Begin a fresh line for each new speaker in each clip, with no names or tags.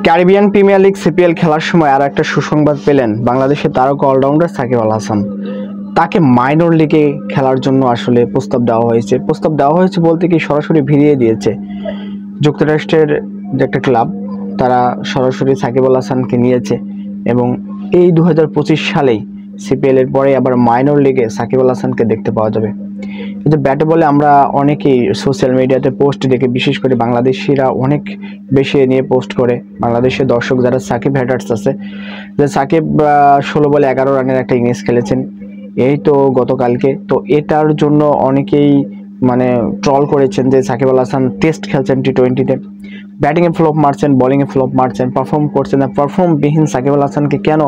Caribbean premier league CPL খেলার সময় আর একটা সুসংবাদ পেলেন বাংলাদেশের তারকা অলরাউন্ডার সাকিব আল হাসান। তাকে মাইনর লিগে খেলার জন্য আসলে প্রস্তাব দেওয়া হয়েছে বলতে কি সরাসরি ভিড়িয়ে দিয়েছে যুক্তরাষ্ট্রের যে একটা ক্লাব, তারা সরাসরি সাকিব আল হাসানকে নিয়েছে এবং এই 2025 সালেই সিপিএল এর পরে আবার মাইনর লিগে সাকিব আল হাসানকে দেখতে পাওয়া যাবে। কিন্তু ব্যাটে বলে আমরা অনেকেই সোশ্যাল মিডিয়াতে পোস্ট দেখে, বিশেষ করে বাংলাদেশিরা অনেক বেশি নিয়ে পোস্ট করে, বাংলাদেশের দর্শক যারা সাকিব হ্যাটার্স আছে, যে সাকিব 16 বলে 11 রানের একটা ইনিংস খেলেছেন এই তো গতকালকে। তো এটার জন্য অনেকেই মানে ট্রল করেছেন যে সাকিব আল হাসান টেস্ট খেলছেন টি20তে, ব্যাটিংয়ে ফ্লপ মারছেন, বোলিংয়ে ফ্লপ মারছেন, পারফর্ম করছেন না। পারফর্মবিহীন সাকিব আল হাসানকে কেন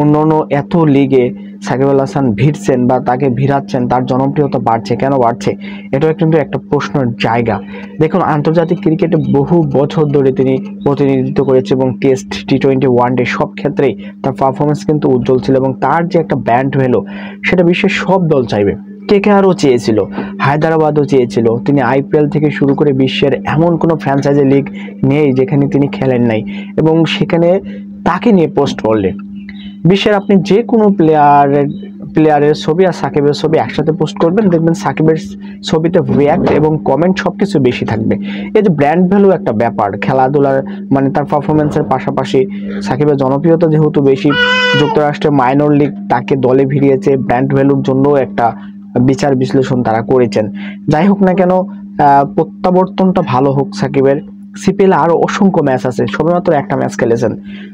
অন্য এত লিগে সাকিব আল হাসান ভিড়ছেন বা তাকে ভিড়াচ্ছেন, তার জনপ্রিয়তা বাড়ছে, কেন বাড়ছে? এটাও কিন্তু একটা প্রশ্নের জায়গা। দেখুন, আন্তর্জাতিক ক্রিকেটে বহু বছর ধরে তিনি প্রতিনিধিত্ব করেছে এবং টেস্ট, টি20, ওয়ানডে সব ক্ষেত্রেই তার পারফরমেন্স কিন্তু উজ্জ্বল ছিল এবং তার যে একটা ব্যান্ড ভ্যালু সেটা বিশ্বের সব দল চাইবে। কেকেআরও চেয়েছিল, হায়দ্রাবাদও চেয়েছিল। তিনি আইপিএল থেকে শুরু করে বিশ্বের এমন কোনো ফ্র্যাঞ্চাইজি লিগ নেই যেখানে তিনি খেলেন নাই এবং সেখানে তাকে নিয়ে পোস্ট করলে বিশ্বের আপনি যে কোনো প্লেয়ারের ছবি আর সাকিবের ছবি একসাথে পোস্ট করবেন, দেখবেন সাকিবের ছবিতে রিয়াক্ট এবং কমেন্ট সবকিছু বেশি থাকবে। এই যে ব্র্যান্ড ভ্যালু একটা ব্যাপার খেলাধুলার, মানে তার পারফরমেন্সের পাশাপাশি সাকিবের জনপ্রিয়তা যেহেতু বেশি, যুক্তরাষ্ট্রের মাইনর লিগ তাকে দলে ভিড়িয়েছে, ব্র্যান্ড ভ্যালুর জন্য একটা বিচার বিশ্লেষণ তারা করেছেন। যাই হোক না কেন, প্রত্যাবর্তনটা ভালো হোক সাকিবের। সিপিএল আরো অসংখ্য ম্যাচ আছে, সবেমাত্র একটা ম্যাচ খেলেছেন,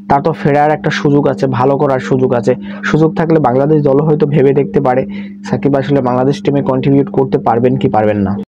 তার তো ফেরার একটা সুযোগ আছে, ভালো করার সুযোগ আছে। সুযোগ থাকলে বাংলাদেশ দল হয়তো ভেবে দেখতে পারে সাকিব আসলে বাংলাদেশ টিমে কন্ট্রিবিউট করতে পারবেন কি পারবেন না।